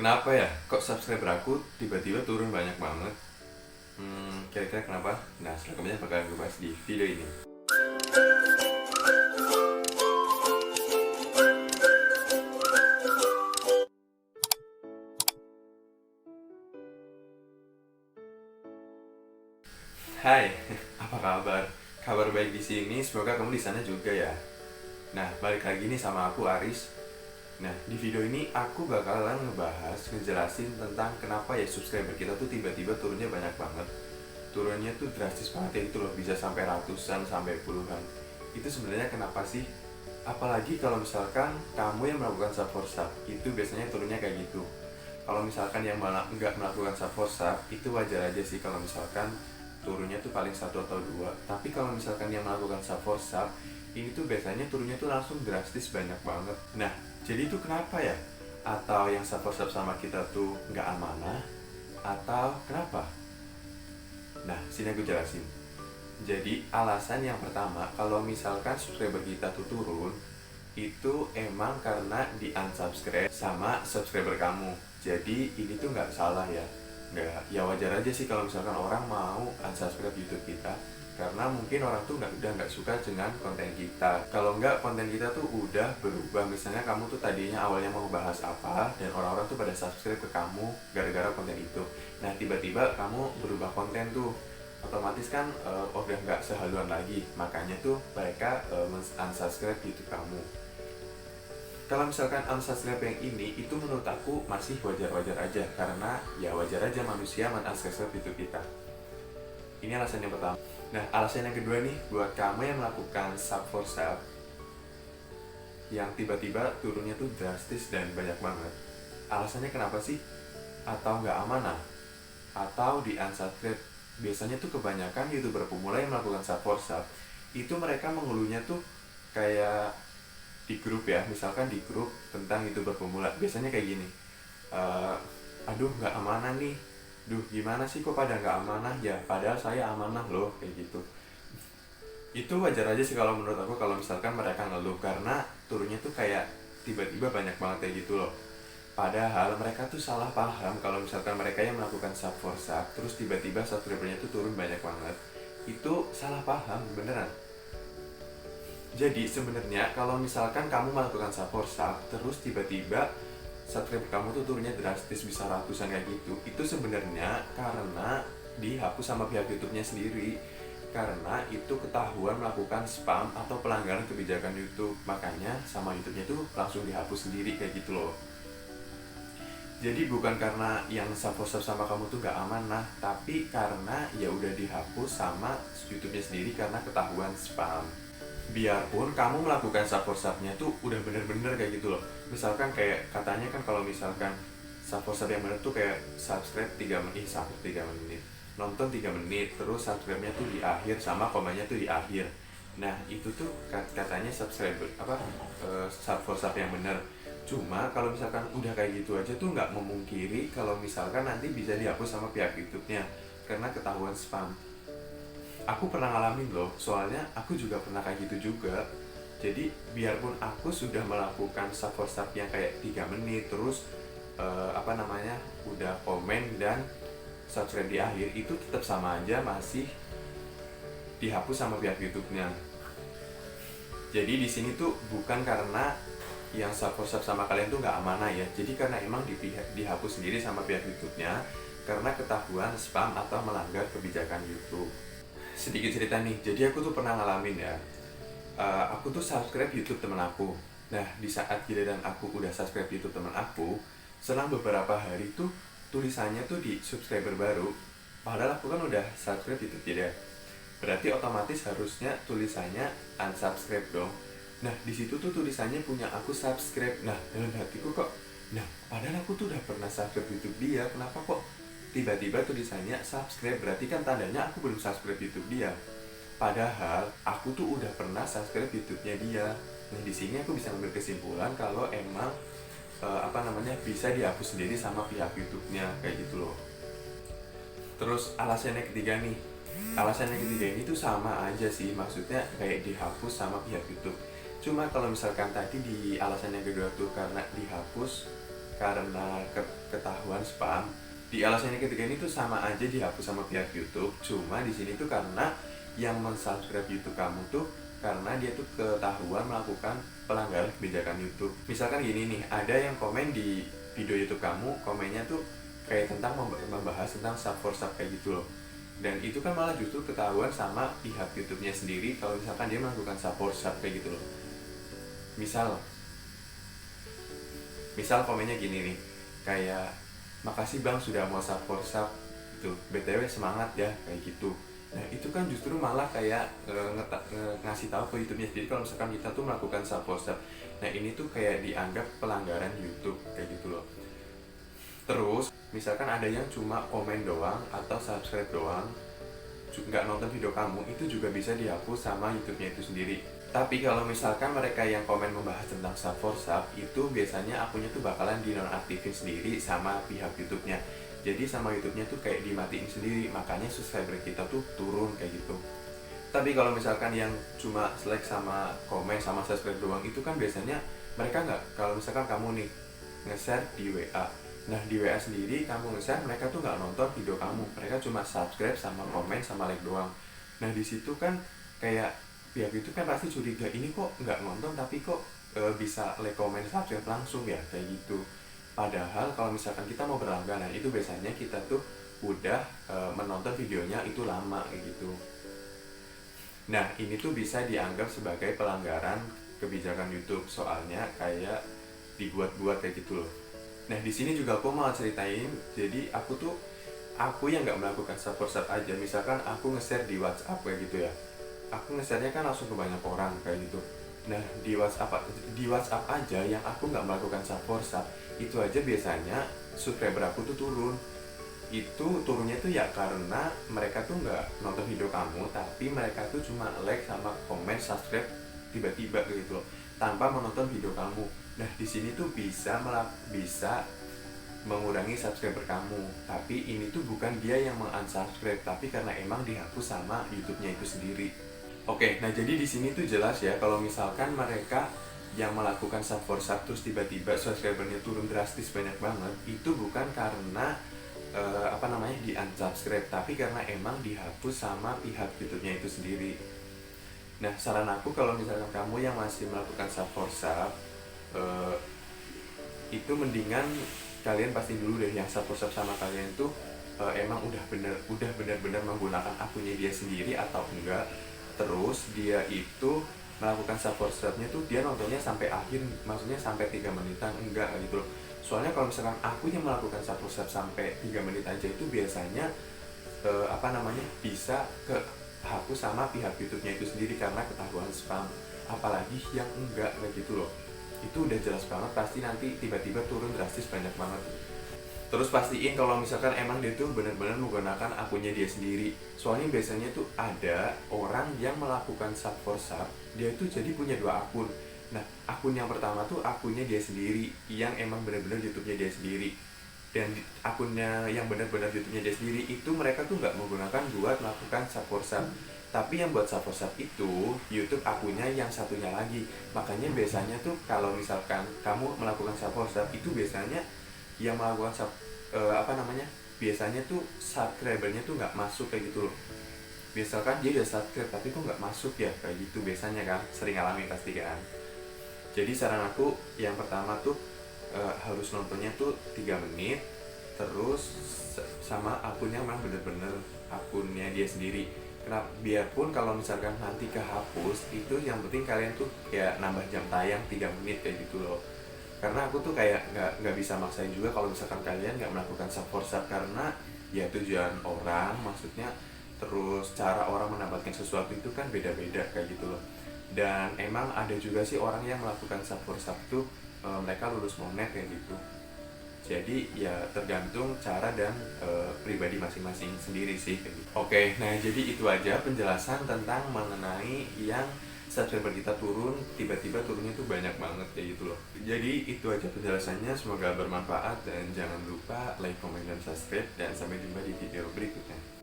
Kenapa ya? Kok subscriber aku tiba-tiba turun banyak banget? Kira-kira kenapa? Nah, selengkapnya bakal gue bahas di video ini. Hai, apa kabar? Kabar baik di sini, semoga kamu di sana juga ya. Nah, balik lagi nih sama aku Aris. Nah, di video ini aku bakalan ngejelasin tentang kenapa ya subscriber kita tuh tiba-tiba turunnya banyak banget. Turunnya tuh drastis banget ya, itu loh, bisa sampai ratusan, sampai puluhan. Itu sebenarnya kenapa sih? Apalagi kalau misalkan kamu yang melakukan sub for sub, itu biasanya turunnya kayak gitu. Kalau misalkan yang malah nggak melakukan sub for sub, itu wajar aja sih kalau misalkan turunnya tuh paling satu atau dua. Tapi kalau misalkan yang melakukan sub for sub, ini tuh biasanya turunnya tuh langsung drastis banyak banget. Nah, jadi itu kenapa ya? Atau yang sub for sub sama kita tuh nggak amanah? Atau kenapa? Nah, sini aku jelasin. Jadi alasan yang pertama, kalau misalkan subscriber kita tuh turun, itu emang karena di unsubscribe sama subscriber kamu. Jadi ini tuh nggak salah ya, nggak, ya wajar aja sih kalau misalkan orang mau unsubscribe YouTube kita, karena mungkin orang tuh udah nggak suka dengan konten kita. Kalau nggak, konten kita tuh udah berubah. Misalnya kamu tuh tadinya awalnya mau bahas apa, dan orang-orang tuh pada subscribe ke kamu gara-gara konten itu. Nah, tiba-tiba kamu berubah konten tuh, otomatis kan udah nggak sehaluan lagi, makanya tuh mereka unsubscribe YouTube kamu. Kalau misalkan unsubscribe yang ini, itu menurut aku masih wajar-wajar aja, karena ya wajar aja manusia unsubscribe YouTube kita. Ini alasan yang pertama. Nah, alasan yang kedua nih, buat kamu yang melakukan sub for sub yang tiba-tiba turunnya tuh drastis dan banyak banget, alasannya kenapa sih? Atau nggak amanah? Atau di unsubscribe? Biasanya tuh kebanyakan YouTuber pemula yang melakukan sub for sub, itu mereka mengeluhnya tuh kayak di grup ya, misalkan di grup tentang YouTuber pemula, biasanya kayak gini, aduh nggak amanah nih, duh gimana sih kok pada nggak amanah ya, padahal saya amanah loh, kayak gitu. Itu wajar aja sih kalau menurut aku, kalau misalkan mereka ngeluh, karena turunnya tuh kayak tiba-tiba banyak banget kayak gitu loh. Padahal mereka tuh salah paham kalau misalkan mereka yang melakukan sub for sub terus tiba-tiba subscribernya tuh turun banyak banget. Itu salah paham beneran. Jadi sebenarnya kalau misalkan kamu melakukan sub for sub terus tiba-tiba subscriber kamu tuh turunnya drastis bisa ratusan kayak gitu, itu sebenarnya karena dihapus sama pihak YouTube-nya sendiri, karena itu ketahuan melakukan spam atau pelanggaran kebijakan YouTube, makanya sama YouTube-nya tuh langsung dihapus sendiri kayak gitu loh. Jadi bukan karena yang sub for sub sama kamu tuh gak amanah, tapi karena ya udah dihapus sama YouTube-nya sendiri karena ketahuan spam. Biarpun kamu melakukan sub for sub-nya tuh udah bener-bener kayak gitu loh. Misalkan kayak katanya kan, kalau misalkan sub for sub yang bener tuh kayak subscribe 3 menit, sampai 3 menit, nonton 3 menit, terus subscribe-nya tuh di akhir sama komennya tuh di akhir. Nah, itu tuh katanya subscriber apa, sub for sub yang bener. Cuma kalau misalkan udah kayak gitu aja tuh nggak memungkiri kalau misalkan nanti bisa dihapus sama pihak YouTube-nya karena ketahuan spam. Aku pernah ngalamin loh, soalnya aku juga pernah kayak gitu juga. Jadi biarpun aku sudah melakukan sub for sub yang kayak 3 menit, terus udah komen dan subscribe di akhir, itu tetap sama aja masih dihapus sama pihak YouTube-nya. Jadi di sini tuh bukan karena yang sub for sub sama kalian tuh nggak amanah ya, jadi karena emang dihapus sendiri sama pihak YouTube-nya karena ketahuan spam atau melanggar kebijakan YouTube. Sedikit cerita nih, jadi aku tuh pernah ngalamin ya, aku tuh subscribe YouTube temen aku. Nah, di saat giliran aku udah subscribe YouTube temen aku, selang beberapa hari tuh tulisannya tuh di subscriber baru, padahal aku kan udah subscribe YouTube dia. Berarti otomatis harusnya tulisannya unsubscribe dong. Nah, di situ tuh tulisannya punya aku subscribe. Nah, dalam hatiku kok, nah padahal aku tuh udah pernah subscribe YouTube dia, kenapa kok tiba-tiba tulisannya subscribe? Berarti kan tandanya aku belum subscribe YouTube dia. Padahal aku tuh udah pernah subscribe YouTube-nya dia. Nah, di sini aku bisa ngambil kesimpulan kalau emang bisa dihapus sendiri sama pihak YouTube-nya kayak gitu loh. Terus alasannya ketiga nih. Alasannya ketiga ini tuh sama aja sih, maksudnya kayak dihapus sama pihak YouTube. Cuma kalau misalkan tadi di alasan yang kedua tuh karena dihapus karena ketahuan spam. Di alasan yang ketiga ini tuh sama aja dihapus sama pihak YouTube, cuma di sini tuh karena yang mensubscribe YouTube kamu tuh karena dia tuh ketahuan melakukan pelanggaran kebijakan YouTube. Misalkan gini nih, ada yang komen di video YouTube kamu, komennya tuh kayak tentang membahas tentang sub for sub kayak gitu loh. Dan itu kan malah justru ketahuan sama pihak YouTube-nya sendiri kalau misalkan dia melakukan sub for sub kayak gitu loh. Misal komennya gini nih, kayak makasih bang sudah mau sub for sub gitu, BTW semangat ya kayak gitu. Nah itu kan justru malah kayak ngasih tahu ke YouTube-nya sendiri kalau misalkan kita tuh melakukan sub for sub. Nah ini tuh kayak dianggap pelanggaran YouTube kayak gitu loh. Terus misalkan ada yang cuma komen doang atau subscribe doang, nggak nonton video kamu, itu juga bisa dihapus sama YouTube-nya itu sendiri. Tapi kalau misalkan mereka yang komen membahas tentang sub for sub, itu biasanya akunnya tuh bakalan dinonaktifin sendiri sama pihak YouTube-nya. Jadi sama YouTube-nya tuh kayak dimatiin sendiri, makanya subscriber kita tuh turun kayak gitu. Tapi kalau misalkan yang cuma like sama komen sama subscribe doang, itu kan biasanya mereka nggak, kalau misalkan kamu nih nge-share di WA, nah di WA sendiri kamu nge-share, mereka tuh nggak nonton video kamu, mereka cuma subscribe sama komen sama like doang. Nah di situ kan kayak pihak itu kan pasti curiga, ini kok nggak nonton tapi kok bisa like, comment, subscribe langsung ya kayak gitu. Padahal kalau misalkan kita mau berlangganan, itu biasanya kita tuh udah menonton videonya itu lama kayak gitu. Nah ini tuh bisa dianggap sebagai pelanggaran kebijakan YouTube, soalnya kayak dibuat-buat kayak gitu loh. Nah di sini juga aku mau ceritain, jadi aku yang nggak melakukan sub for sub aja. Misalkan aku nge-share di WhatsApp kayak gitu ya, aku nge-share-nya kan langsung ke banyak orang kayak gitu. Nah di WhatsApp aja yang aku nggak melakukan sub for sub, itu aja biasanya subscriber aku tuh turun. Itu turunnya tuh ya karena mereka tuh nggak nonton video kamu, tapi mereka tuh cuma like sama komen subscribe tiba-tiba gitu loh, tanpa menonton video kamu. Nah di sini tuh bisa mengurangi subscriber kamu, tapi ini tuh bukan dia yang meng-unsubscribe, tapi karena emang dihapus sama YouTube-nya itu sendiri. Oke, nah jadi di sini tuh jelas ya kalau misalkan mereka yang melakukan sub for sub terus tiba-tiba subscribernya turun drastis banyak banget, itu bukan karena di unsubscribe, tapi karena emang dihapus sama pihak YouTube-nya itu sendiri. Nah saran aku kalau misalkan kamu yang masih melakukan sub for sub, itu mendingan kalian pasti dulu deh yang sub for sub sama kalian tuh emang udah benar-benar menggunakan akunnya dia sendiri atau enggak. Terus dia itu melakukan sub for subnya tuh dia nontonnya sampai akhir, maksudnya sampai 3 menitan enggak gitu loh. Soalnya kalau misalkan aku yang melakukan sub for sub sampai 3 menit aja, itu biasanya bisa kehapus sama pihak YouTube-nya itu sendiri karena ketahuan spam. Apalagi yang enggak kayak gitu loh, itu udah jelas banget pasti nanti tiba-tiba turun drastis banyak banget. Terus pastiin kalau misalkan emang dia tuh benar-benar menggunakan akunnya dia sendiri. Soalnya biasanya tuh ada orang yang melakukan sub for sub, dia tuh jadi punya 2 akun. Nah akun yang pertama tuh akunnya dia sendiri, yang emang benar-benar YouTube-nya dia sendiri. Dan akunnya yang benar-benar YouTube-nya dia sendiri itu mereka tuh nggak menggunakan buat melakukan sub for sub. Tapi yang buat sub for sub itu YouTube akunnya yang satunya lagi. Makanya biasanya tuh kalau misalkan kamu melakukan sub for sub, itu biasanya yang melakukan biasanya tuh subscribernya tuh nggak masuk kayak gitu loh. Misalkan dia udah subscribe tapi kok nggak masuk ya kayak gitu, biasanya kan sering alami pasti kan. Jadi saran aku yang pertama tuh harus nontonnya tuh 3 menit, terus sama akunnya memang bener-bener akunnya dia sendiri. Kenapa? Biarpun kalau misalkan nanti kehapus, itu yang penting kalian tuh kayak nambah jam tayang 3 menit kayak gitu loh. Karena aku tuh kayak nggak bisa maksain juga kalau misalkan kalian nggak melakukan sub for sub, karena ya tujuan orang, maksudnya terus cara orang mendapatkan sesuatu itu kan beda-beda kayak gitu loh. Dan emang ada juga sih orang yang melakukan sub for sub tuh mereka lulus monet kayak gitu. Jadi ya tergantung cara dan pribadi masing-masing sendiri sih kayak gitu. Oke, nah jadi itu aja penjelasan tentang mengenai yang subscriber kita turun, tiba-tiba turunnya tuh banyak banget kayak gitu loh. Jadi itu aja penjelasannya, semoga bermanfaat dan jangan lupa like, comment, dan subscribe, dan sampai jumpa di video berikutnya.